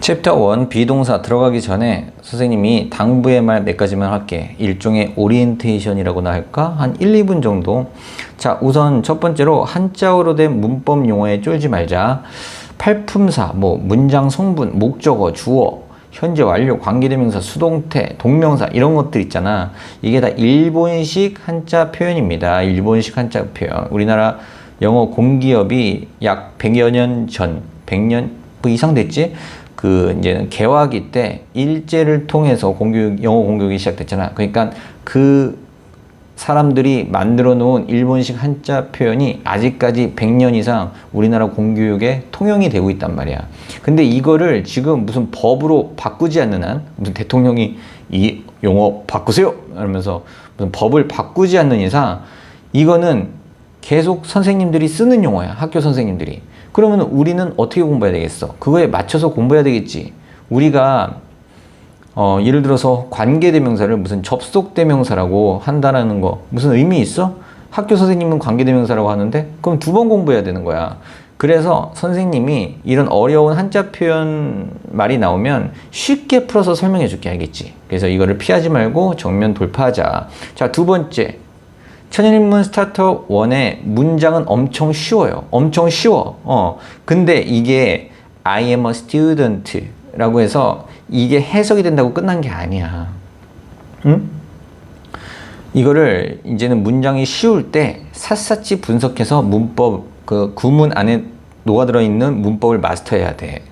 챕터 1 비동사 들어가기 전에 선생님이 당부의 말 몇 가지만 할게. 일종의 오리엔테이션이라고나 할까? 한 1, 2분 정도. 자, 우선 첫 번째로 한자어로 된 문법 용어에 쫄지 말자. 팔품사, 문장 성분, 목적어, 주어, 현재 완료, 관계대명사, 수동태, 동명사 이런 것들 있잖아. 이게 다 일본식 한자 표현입니다. 일본식 한자 표현. 우리나라 영어 공기업이 약 100여 년 전, 100년 이상 됐지? 이제는 개화기 때 일제를 통해서 영어 공교육이 시작됐잖아. 그러니까 그 사람들이 만들어 놓은 일본식 한자 표현이 아직까지 100년 이상 우리나라 공교육에 통용이 되고 있단 말이야. 근데 이거를 지금 무슨 법으로 바꾸지 않는 한, 무슨 대통령이 이 용어 바꾸세요! 이러면서 무슨 법을 바꾸지 않는 이상 이거는 계속 선생님들이 쓰는 용어야. 학교 선생님들이. 그러면 우리는 어떻게 공부해야 되겠어? 그거에 맞춰서 공부해야 되겠지. 우리가 예를 들어서 관계대명사를 무슨 접속대명사라고 한다라는 거 무슨 의미 있어? 학교 선생님은 관계대명사라고 하는데 그럼 2번 공부해야 되는 거야. 그래서 선생님이 이런 어려운 한자 표현 말이 나오면 쉽게 풀어서 설명해 줄게. 알겠지? 그래서 이거를 피하지 말고 정면 돌파하자. 자, 2번째. 천연인문 스타터 1의 문장은 엄청 쉬워요. 엄청 쉬워. 근데 이게 I am a student 라고 해서 이게 해석이 된다고 끝난 게 아니야. 응? 이거를 이제는 문장이 쉬울 때 샅샅이 분석해서 문법, 구문 안에 녹아들어 있는 문법을 마스터해야 돼.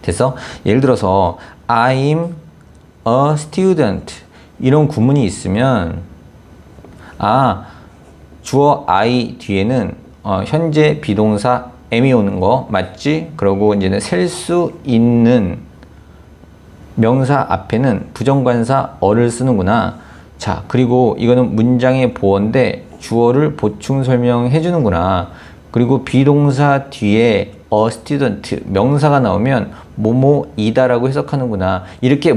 그래서 예를 들어서 I'm a student 이런 구문이 있으면 주어 I 뒤에는 현재 비동사 am이 오는 거 맞지? 그러고 이제는 셀 수 있는 명사 앞에는 부정관사 어를 쓰는구나. 자, 그리고 이거는 문장의 보어인데 주어를 보충 설명해 주는구나. 그리고 비동사 뒤에 a student 명사가 나오면 뭐뭐이다라고 해석하는구나. 이렇게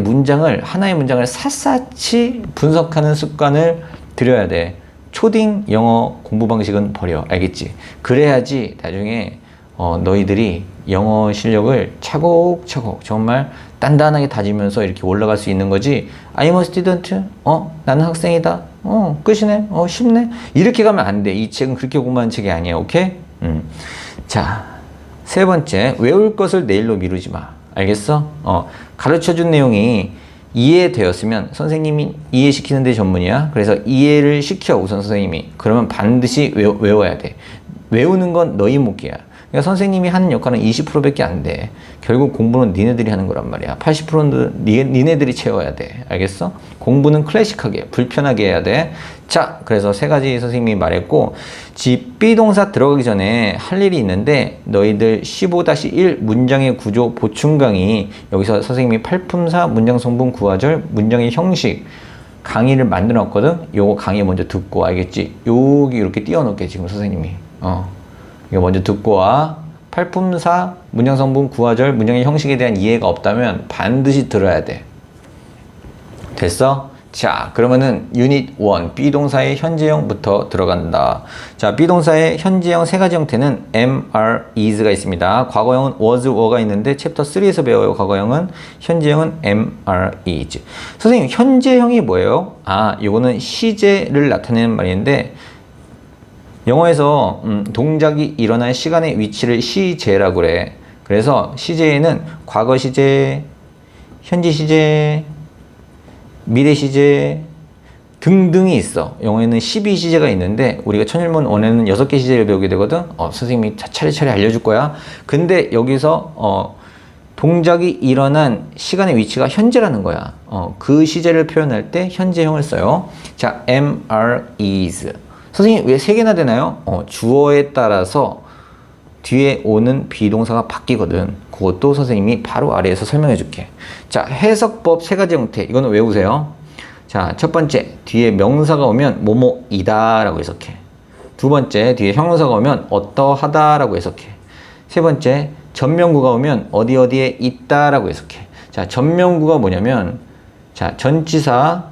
하나의 문장을 샅샅이 분석하는 습관을 들여야 돼. 초딩 영어 공부 방식은 버려. 알겠지? 그래야지 나중에 너희들이 영어 실력을 차곡차곡 정말 단단하게 다지면서 이렇게 올라갈 수 있는 거지. I'm a student. 나는 학생이다. 끝이네. 쉽네. 이렇게 가면 안 돼. 이 책은 그렇게 공부하는 책이 아니야. 오케이? 자, 3번째. 외울 것을 내일로 미루지 마. 알겠어? 가르쳐준 내용이 이해되었으면 선생님이 이해시키는 데 전문이야. 그래서 이해를 시켜 우선 선생님이. 그러면 반드시 외워야 돼. 외우는 건 너희 몫이야. 그러니까 선생님이 하는 역할은 20%밖에 안 돼. 결국 공부는 니네들이 하는 거란 말이야. 80%는 니네들이 채워야 돼. 알겠어? 공부는 클래식하게, 불편하게 해야 돼. 자, 그래서 3가지 선생님이 말했고, 비동사 들어가기 전에 할 일이 있는데 너희들 15-1 문장의 구조 보충 강의, 여기서 선생님이 팔품사, 문장 성분, 구화절, 문장의 형식 강의를 만들어 놨거든. 요거 강의 먼저 듣고. 알겠지? 여기 이렇게 띄워놓을게 지금 선생님이. 이거 먼저 듣고 와. 팔품사, 문장 성분, 구화절, 문장의 형식에 대한 이해가 없다면 반드시 들어야 돼. 됐어? 자, 그러면은 유닛 1 비동사의 현재형부터 들어간다. 자, 비동사의 현재형 3가지 형태는 am, are, is가 있습니다. 과거형은 was, were가 있는데 챕터 3에서 배워요. 과거형은. 현재형은 am, are, is. 선생님, 현재형이 뭐예요? 요거는 시제를 나타내는 말인데 영어에서 동작이 일어난 시간의 위치를 시제라고 그래. 그래서 시제에는 과거 시제, 현재 시제, 미래 시제 등등이 있어. 영어에는 12시제가 있는데 우리가 천일문 1에는 6개 시제를 배우게 되거든. 선생님이 차례차례 알려줄 거야. 근데 여기서 동작이 일어난 시간의 위치가 현재라는 거야. 그 시제를 표현할 때 현재형을 써요. 자, am, are, is. 선생님 왜 3개나 되나요? 주어에 따라서 뒤에 오는 비동사가 바뀌거든. 그것도 선생님이 바로 아래에서 설명해 줄게. 자, 해석법 3가지 형태. 이거는 외우세요. 자, 첫 번째, 뒤에 명사가 오면 뭐뭐이다 라고 해석해. 2번째, 뒤에 형용사가 오면 어떠하다 라고 해석해. 3번째, 전명구가 오면 어디 어디에 있다 라고 해석해. 자, 전명구가 뭐냐면, 자, 전치사는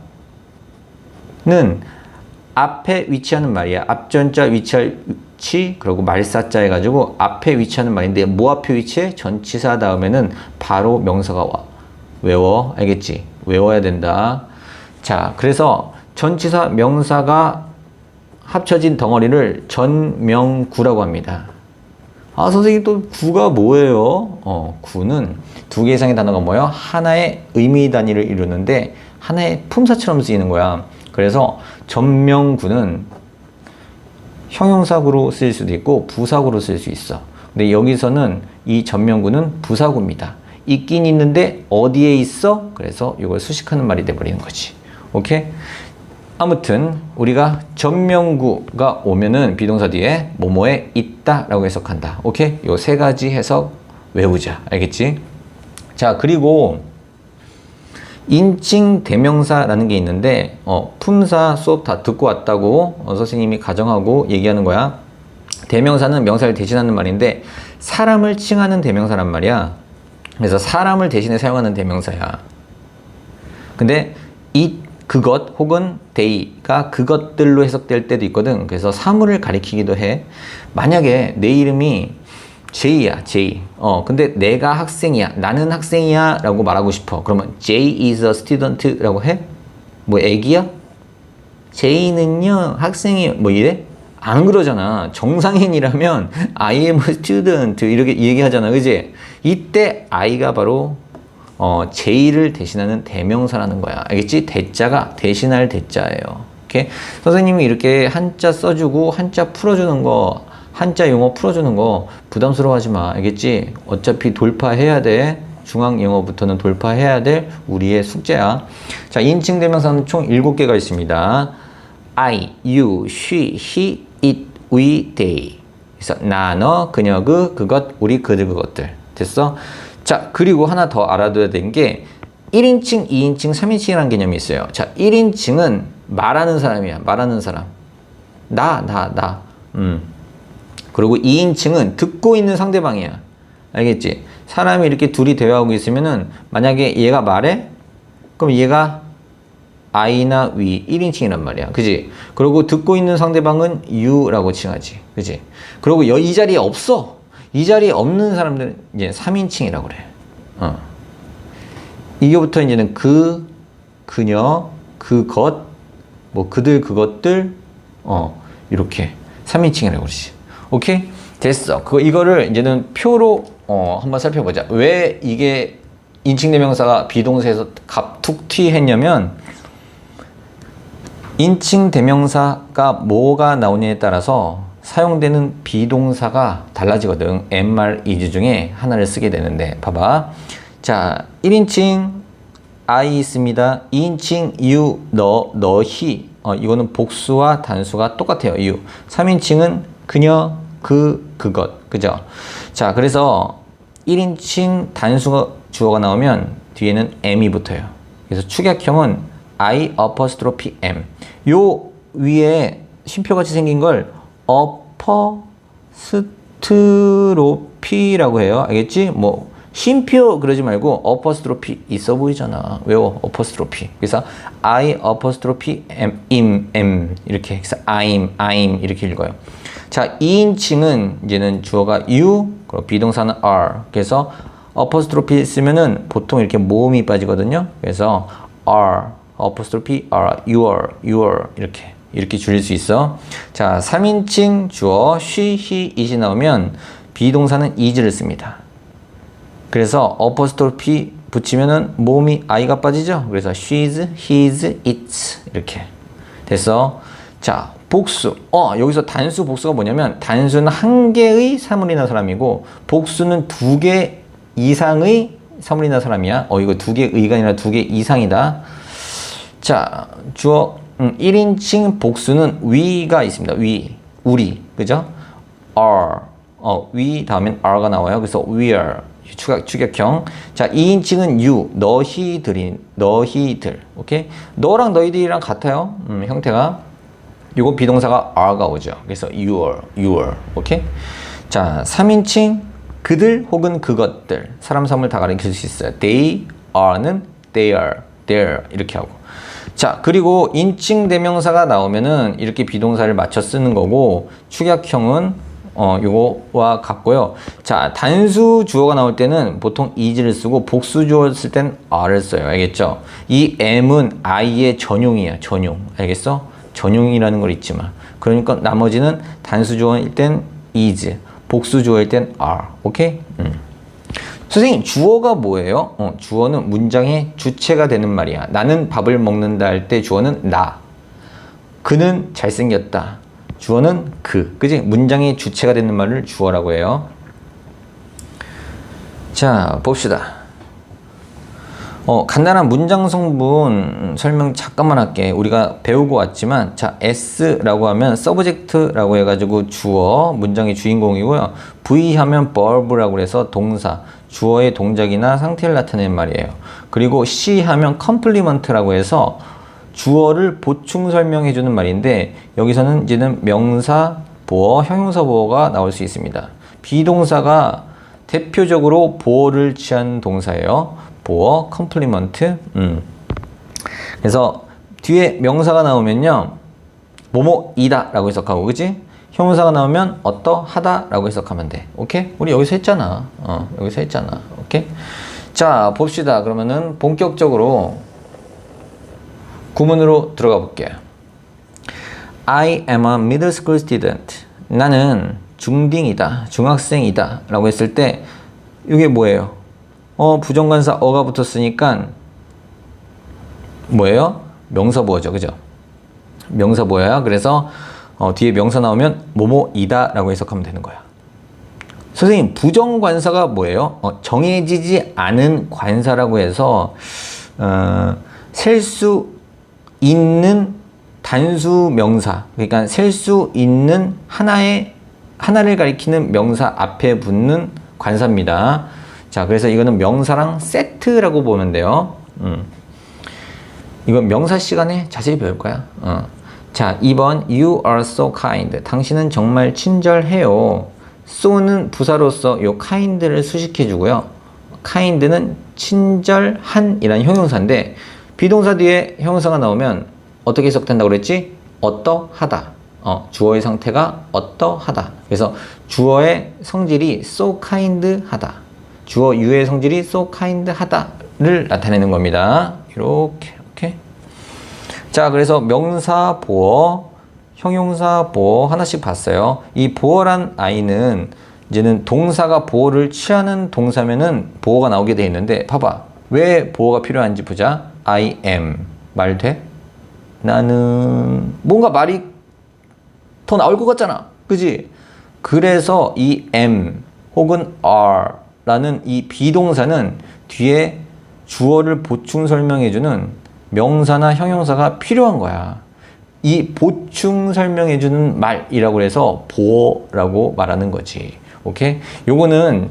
앞에 위치하는 말이야. 앞전자 위치할 치 그리고 말사자 해가지고 앞에 위치하는 말인데 뭐 앞에 위치해? 전치사 다음에는 바로 명사가 와. 외워. 알겠지? 외워야 된다. 자, 그래서 전치사 명사가 합쳐진 덩어리를 전명구라고 합니다. 아, 선생님 또 구가 뭐예요? 구는 두 개 이상의 단어가 뭐예요? 하나의 의미 단위를 이루는데 하나의 품사처럼 쓰이는 거야. 그래서 전명구는 형용사구로 쓰일 수도 있고 부사구로 쓸 수 있어. 근데 여기서는 이 전명구는 부사구입니다. 있긴 있는데 어디에 있어? 그래서 이걸 수식하는 말이 돼버리는 거지. 오케이? 아무튼 우리가 전명구가 오면은 비동사 뒤에 뭐뭐에 있다 라고 해석한다. 오케이? 요 세 가지 해석 외우자. 알겠지? 자, 그리고 인칭 대명사라는 게 있는데 품사 수업 다 듣고 왔다고 선생님이 가정하고 얘기하는 거야. 대명사는 명사를 대신하는 말인데 사람을 칭하는 대명사란 말이야. 그래서 사람을 대신해 사용하는 대명사야. 근데 그것 혹은 they가 그것들로 해석될 때도 있거든. 그래서 사물을 가리키기도 해. 만약에 내 이름이 J야, J. 근데 내가 학생이야, 나는 학생이야 라고 말하고 싶어. 그러면 J is a student 라고 해? 뭐 애기야? J는요 학생이 뭐 이래? 안 그러잖아. 정상인이라면 I am a student 이렇게 얘기하잖아. 그지? 이때 I가 바로 J를 대신하는 대명사라는 거야. 알겠지? 대자가 대신할 대자예요. 오케이? 선생님이 이렇게 한자 써주고 한자 풀어주는 거, 한자 용어 풀어주는 거 부담스러워하지 마. 알겠지? 어차피 돌파해야 돼. 중앙 영어부터는 돌파해야 될 우리의 숙제야. 자, 인칭 대명사는 총 7개가 있습니다. I, you, she, he, it, we, they. 그래서 나, 너, 그녀, 그것, 우리, 그들, 그것들. 됐어? 자, 그리고 하나 더 알아둬야 되는 게 1인칭, 2인칭, 3인칭이라는 개념이 있어요. 자, 1인칭은 말하는 사람이야. 말하는 사람. 나. 그리고 2인칭은 듣고 있는 상대방이야. 알겠지? 사람이 이렇게 둘이 대화하고 있으면은 만약에 얘가 말해? 그럼 얘가 I나 we 1인칭이란 말이야. 그지? 그리고 듣고 있는 상대방은 you라고 칭하지. 그지? 그리고 이 자리에 없어. 이 자리에 없는 사람들은 이제 3인칭이라고 그래. 이거부터 이제는 그녀, 그것, 뭐 그들, 그것들, 이렇게 3인칭이라고 그러지. 오케이? 됐어. 이거를 이제는 표로 한번 살펴보자. 왜 이게 인칭 대명사가 비동사에서 갑툭튀 했냐면 인칭 대명사가 뭐가 나오냐에 따라서 사용되는 비동사가 달라지거든. MR 이주 중에 하나를 쓰게 되는데 봐봐. 자, 1인칭 I 있습니다. 2인칭 you, 너, he. 이거는 복수와 단수가 똑같아요. you. 3인칭은 그녀, 그것. 그죠? 자, 그래서 1인칭 단수가 주어가 나오면 뒤에는 M이 붙어요. 그래서 축약형은 I apostrophe M. 요 위에 쉼표같이 생긴 걸 어퍼스트로피라고 해요. 알겠지? 뭐 쉼표 그러지 말고 어퍼스트로피 있어 보이잖아. 외워. 어퍼스트로피. 그래서 I apostrophe M 이렇게 해서 I'm 이렇게 읽어요. 자, 2인칭은 이제는 주어가 you, 그리고 비동사는 are. 그래서 어퍼스트로피 쓰면은 보통 이렇게 모음이 빠지거든요. 그래서 are, apostrophe are, your 이렇게 줄일 수 있어. 자, 3인칭 주어 she, he, it이 나오면 비동사는 is를 씁니다. 그래서 어퍼스트로피 붙이면은 모음이 i가 빠지죠. 그래서 she's, his, its 이렇게 됐어. 자, 복수. 여기서 단수 복수가 뭐냐면 단수는 한 개의 사물이나 사람이고 복수는 두 개 이상의 사물이나 사람이야. 이거 두 개의가 아니라 두 개 이상이다. 자, 주어 1인칭 복수는 we가 있습니다. we, 우리. 그죠? are. we 다음엔 are가 나와요. 그래서 we are. 축약형. 자, 2인칭은 you, 너희들. 오케이? 너랑 너희들이랑 같아요. 형태가. 요거 비동사가 are가 오죠. 그래서 your. 오케이? 자, 3인칭 그들 혹은 그것들. 사람, 사물 다 가리킬 수 있어요. They are는 they are, their 이렇게 하고. 자, 그리고 인칭 대명사가 나오면은 이렇게 비동사를 맞춰 쓰는 거고, 축약형은 요거와 같고요. 자, 단수 주어가 나올 때는 보통 is를 쓰고, 복수 주어 쓸 땐 are를 써요. 알겠죠? 이 am은 I의 전용이야. 전용. 알겠어? 전용이라는 걸 잊지 마. 그러니까 나머지는 단수 주어일 땐 is, 복수 주어일 땐 are. 오케이? 선생님, 주어가 뭐예요? 주어는 문장의 주체가 되는 말이야. 나는 밥을 먹는다 할 때 주어는 나. 그는 잘생겼다. 주어는 그. 그지? 문장의 주체가 되는 말을 주어라고 해요. 자, 봅시다. 간단한 문장 성분 설명 잠깐만 할게. 우리가 배우고 왔지만, 자, S라고 하면 subject라고 해가지고 주어, 문장의 주인공이고요. V 하면 verb라고 해서 동사, 주어의 동작이나 상태를 나타내는 말이에요. 그리고 C 하면 complement라고 해서 주어를 보충 설명해주는 말인데, 여기서는 이제는 명사 보어, 형용사 보어가 나올 수 있습니다. 비동사가 대표적으로 보어를 취한 동사예요. 보어, 컴플리먼트. 그래서 뒤에 명사가 나오면요, 뭐뭐이다 라고 해석하고, 그치? 형용사가 나오면 어떠하다 라고 해석하면 돼. 오케이? 우리 여기서 했잖아. 여기서 했잖아. 오케이? 자, 봅시다. 그러면은 본격적으로 구문으로 들어가 볼게요. I am a middle school student. 나는 중딩이다, 중학생이다 라고 했을 때 이게 뭐예요? 부정관사 어가 붙었으니까 뭐예요? 명사보어죠. 그죠? 명사보어야. 그래서 뒤에 명사 나오면 뭐뭐이다 라고 해석하면 되는 거야. 선생님, 부정관사가 뭐예요? 정해지지 않은 관사라고 해서 셀 수 있는 단수 명사, 그러니까 셀 수 있는 하나를 가리키는 명사 앞에 붙는 관사입니다. 자, 그래서 이거는 명사랑 세트라고 보면 돼요. 이건 명사 시간에 자세히 배울 거야. 자, 2번 You are so kind. 당신은 정말 친절해요. so는 부사로서 요 kind를 수식해 주고요. kind는 친절한 이란 형용사인데, 비동사 뒤에 형용사가 나오면 어떻게 해석된다고 그랬지? 어떠하다. 주어의 상태가 어떠하다. 그래서 주어의 성질이 so kind 하다. 주어 you의 성질이 so kind 하다를 나타내는 겁니다. 이렇게. 오케이. 자, 그래서 명사 보어, 형용사 보어 하나씩 봤어요. 이 보어란 I는 이제는 동사가 보어를 취하는 동사면은 보어가 나오게 돼 있는데, 봐봐. 왜 보어가 필요한지 보자. I am. 말 돼? 나는 뭔가 말이 더 나올 것 같잖아. 그지? 그래서 이 am 혹은 are 라는 이 비동사는 뒤에 주어를 보충 설명해주는 명사나 형용사가 필요한 거야. 이 보충 설명해주는 말이라고 해서 보어라고 말하는 거지. 오케이? 요거는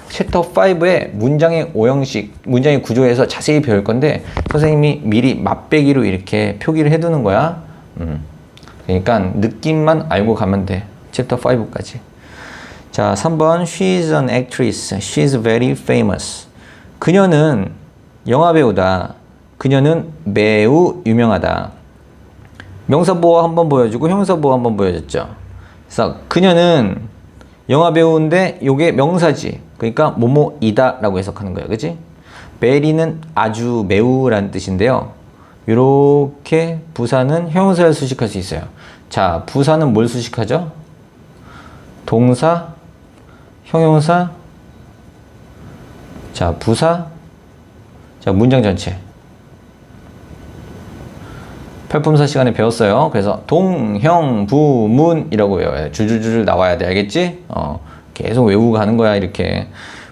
챕터 5의 문장의 오형식, 문장의 구조에서 자세히 배울 건데, 선생님이 미리 맛배기로 이렇게 표기를 해두는 거야. 그러니까 느낌만 알고 가면 돼. 챕터 5까지. 자, 3번 She is an actress. She is very famous. 그녀는 영화배우다. 그녀는 매우 유명하다. 명사보어 한번 보여주고 형사보어 한번 보여줬죠. 그래서 그녀는 영화배우인데 요게 명사지. 그러니까 뭐뭐이다 라고 해석하는 거예요. 그치? very는 아주 매우라는 뜻인데요. 이렇게 부사는 형용사를 수식할 수 있어요. 자, 부사는 뭘 수식하죠? 동사, 형용사, 자, 부사, 자, 문장 전체. 팔품사 시간에 배웠어요. 그래서 동, 형, 부, 문이라고 외워요. 줄줄줄 나와야 돼. 알겠지? 계속 외우고 가는 거야. 이렇게.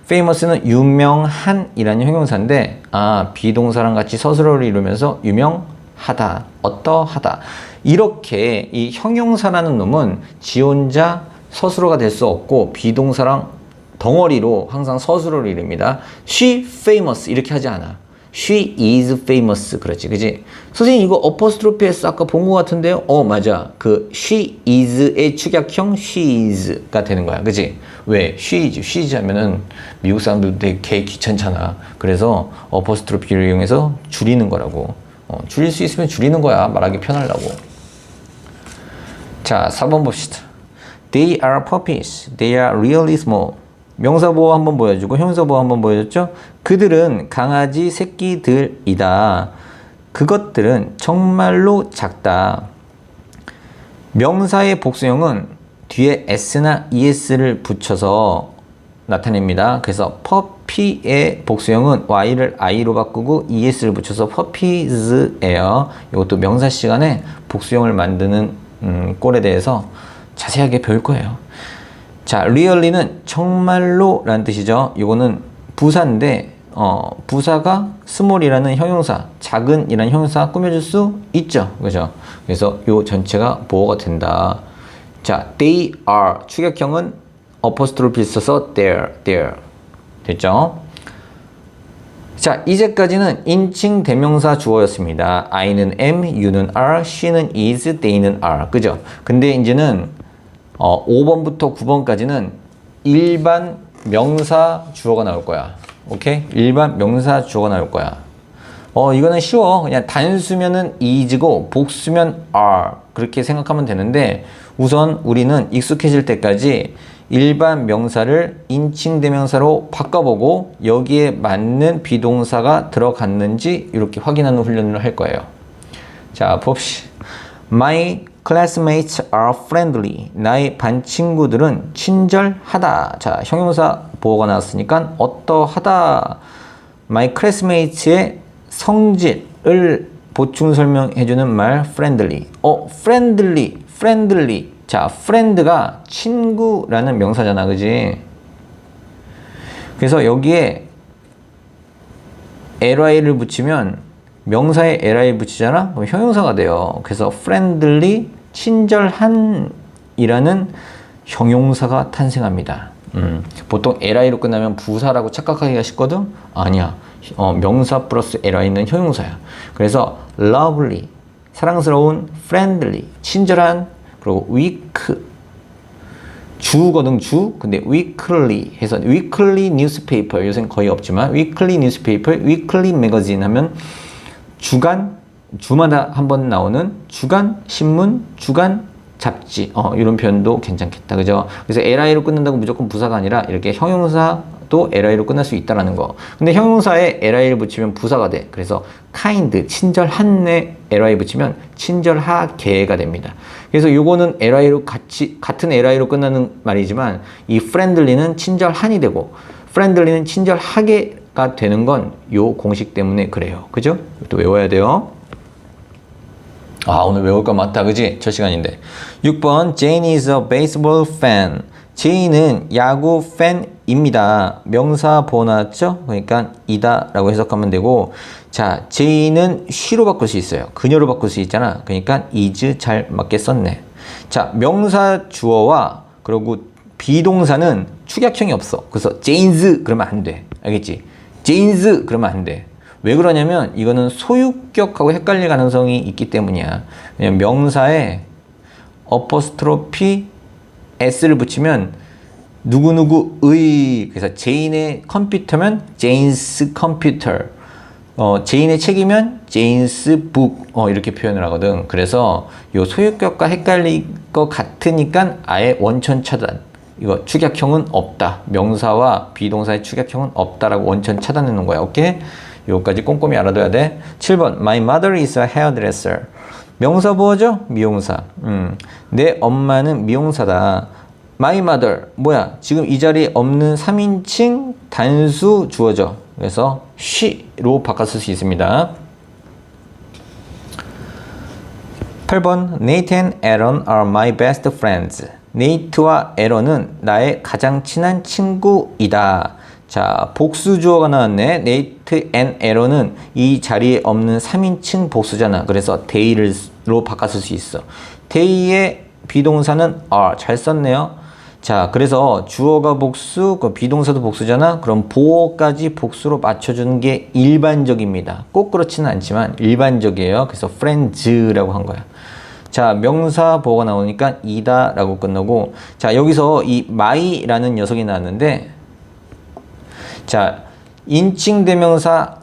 famous는 유명한 이라는 형용사인데, 비동사랑 같이 서술어를 이루면서 유명하다, 어떠하다. 이렇게 이 형용사라는 놈은 지 혼자 서술어가 될 수 없고, 비동사랑 덩어리로 항상 서술어를 이룹니다. She famous 이렇게 하지 않아. She is famous. 그렇지, 그지? 선생님, 이거 어퍼스트로피 S 아까 본 것 같은데요? 맞아. 그 she is의 축약형 she is가 되는 거야. 그지? 왜? she is 하면은 미국 사람들도 되게 귀찮잖아. 그래서 어퍼스트로피를 이용해서 줄이는 거라고. 줄일 수 있으면 줄이는 거야. 말하기 편하려고. 자, 4번 봅시다. They are puppies. They are really small. 명사보호 한번 보여주고 형사보호 한번 보여줬죠? 그들은 강아지 새끼들이다. 그것들은 정말로 작다. 명사의 복수형은 뒤에 s나 es를 붙여서 나타냅니다. 그래서 puppy의 복수형은 y를 i로 바꾸고 es를 붙여서 puppies예요. 이것도 명사 시간에 복수형을 만드는 꼴에 대해서 자세하게 배울 거예요. 자, really는 정말로 라는 뜻이죠. 이거는 부사인데 부사가 small이라는 형용사, 작은 이라는 형용사 꾸며줄 수 있죠. 그죠? 그래서 이 전체가 보호가 된다. 자, they are 추격형은 어퍼스트로피 써서 there 됐죠? 자, 이제까지는 인칭 대명사 주어였습니다. I는 am, you는 are, she는 is, they는 are. 그죠? 근데 이제는 5번부터 9번까지는 일반 명사 주어가 나올 거야. 오케이? 일반 명사 주어가 나올 거야. 이거는 쉬워. 그냥 단수면은 is고 복수면 are. 그렇게 생각하면 되는데 우선 우리는 익숙해질 때까지 일반 명사를 인칭 대명사로 바꿔보고 여기에 맞는 비동사가 들어갔는지 이렇게 확인하는 훈련을 할 거예요. 자, 봅시다. My classmates are friendly. 나의 반 친구들은 친절하다. 자, 형용사 보호가 나왔으니까 어떠하다. My classmates의 성질을 보충 설명해주는 말 friendly. friendly. 자, friend가 친구라는 명사잖아, 그지? 그래서 여기에 ly를 붙이면 명사에 ly 붙이잖아? 그럼 형용사가 돼요. 그래서 friendly, 친절한 이라는 형용사가 탄생합니다. 보통 ly로 끝나면 부사라고 착각하기가 쉽거든? 아니야. 명사 플러스 ly는 형용사야. 그래서 lovely, 사랑스러운, friendly, 친절한, 그리고 week, 주거든, 주. 근데 weekly 해서 weekly newspaper, 요새는 거의 없지만 weekly newspaper, weekly magazine 하면 주간, 주마다 한 번 나오는 주간 신문, 주간 잡지, 이런 표현도 괜찮겠다, 그죠? 그래서 ly로 끝난다고 무조건 부사가 아니라 이렇게 형용사도 ly로 끝날 수 있다라는 거. 근데 형용사에 ly를 붙이면 부사가 돼. 그래서 kind, 친절한에 ly 붙이면 친절하게가 됩니다. 그래서 요거는 ly로 같은 ly로 끝나는 말이지만 이 friendly는 친절한이 되고 friendly는 친절하게가 되는 건 요 공식 때문에 그래요. 그죠? 또 외워야 돼요. 오늘 외울 거 많다, 그지? 첫 시간인데. 6번, Jane is a baseball fan. 제이는 야구 팬입니다. 명사 보호 나왔죠? 그러니까 이다 라고 해석하면 되고, 자, 제이는 she로 바꿀 수 있어요. 그녀로 바꿀 수 있잖아. 그러니까 is 잘 맞게 썼네. 자, 명사 주어와 그리고 비동사는 축약형이 없어. 그래서 Jane's 그러면 안 돼. 알겠지? Jane's 그러면 안 돼. 왜 그러냐면 이거는 소유격하고 헷갈릴 가능성이 있기 때문이야. 왜냐면 명사에 어퍼스트로피 s를 붙이면 누구누구의, 그래서 제인의 컴퓨터면 Jane's computer, 제인의 책이면 Jane's book, 이렇게 표현을 하거든. 그래서 요 소유격과 헷갈릴 것 같으니까 아예 원천 차단. 이거 축약형은 없다. 명사와 비동사의 축약형은 없다라고 원천 차단해 놓은 거야. 오케이? 요거까지 꼼꼼히 알아둬야 돼. 7번. My mother is a hairdresser. 명사 보호죠? 미용사. 내 엄마는 미용사다. My mother. 뭐야? 지금 이 자리에 없는 3인칭 단수 주어져. 그래서 she로 바꿔 쓸 수 있습니다. 8번. Nate and Aaron are my best friends. 네이트와 에런은 나의 가장 친한 친구이다. 자, 복수 주어가 나왔네. 네이트 앤 에런은 이 자리에 없는 3인칭 복수잖아. 그래서 they로 바꿔쓸 수 있어. they의 비동사는 are. 잘 썼네요. 자, 그래서 주어가 복수, 그 비동사도 복수잖아. 그럼 보어까지 복수로 맞춰주는 게 일반적입니다. 꼭 그렇지는 않지만 일반적이에요. 그래서 friends라고 한 거야. 자, 명사 보어가 나오니까 이다 라고 끝나고, 자, 여기서 이 my라는 녀석이 나왔는데, 자, 인칭 대명사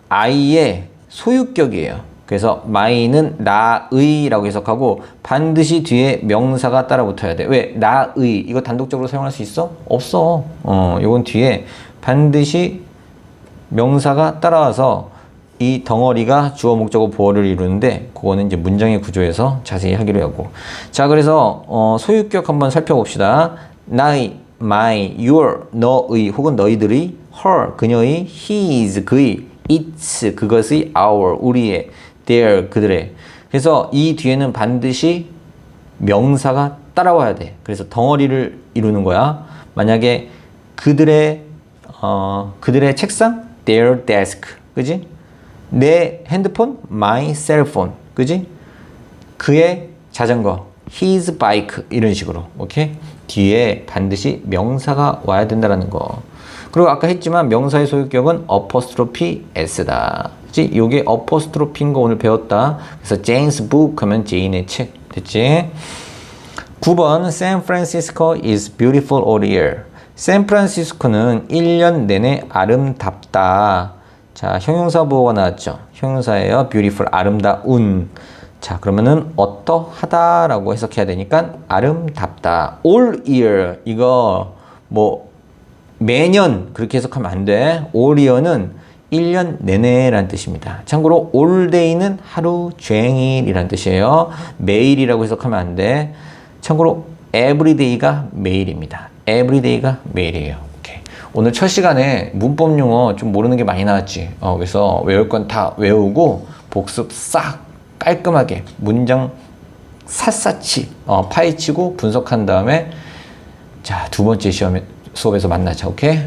I에 소유격이에요. 그래서 my는 나의라고 해석하고 반드시 뒤에 명사가 따라 붙어야 돼. 왜? 나의. 이거 단독적으로 사용할 수 있어? 없어. 요건 뒤에 반드시 명사가 따라와서 이 덩어리가 주어 목적어 보어를 이루는데 그거는 이제 문장의 구조에서 자세히 하기로 하고. 자, 그래서 소유격 한번 살펴봅시다. 나의, my, your, 너의 혹은 너희들의, her, 그녀의, his, 그의, its, 그것의, our, 우리의, their, 그들의. 그래서 이 뒤에는 반드시 명사가 따라와야 돼. 그래서 덩어리를 이루는 거야. 만약에 그들의 책상, their desk, 그지? 내 핸드폰, my cell phone, 그지? 그의 자전거, his bike, 이런 식으로, 오케이? 뒤에 반드시 명사가 와야 된다는 거. 그리고 아까 했지만 명사의 소유격은 apostrophe s다. 그치? 요게 apostrophe인 거 오늘 배웠다. 그래서 Jane's book 하면 제인의 책. 됐지? 9번 San Francisco is beautiful all year. 샌프란시스코는 1년 내내 아름답다. 자, 형용사 보호가 나왔죠. 형용사예요. beautiful, 아름다운. 자, 그러면은 어떠하다 라고 해석해야 되니까 아름답다. all year, 이거 뭐 매년 그렇게 해석하면 안 돼. all year는 1년 내내라는 뜻입니다. 참고로 all day는 하루 종일이라는 뜻이에요. 매일이라고 해석하면 안 돼. 참고로 every day가 매일입니다. every day가 매일이에요. 오케이. 오늘 첫 시간에 문법 용어 좀 모르는 게 많이 나왔지. 그래서 외울 건 다 외우고 복습 싹 깔끔하게 문장 샅샅이 파헤치고 분석한 다음에 자, 두 번째 수업에서 만나자. 오케이?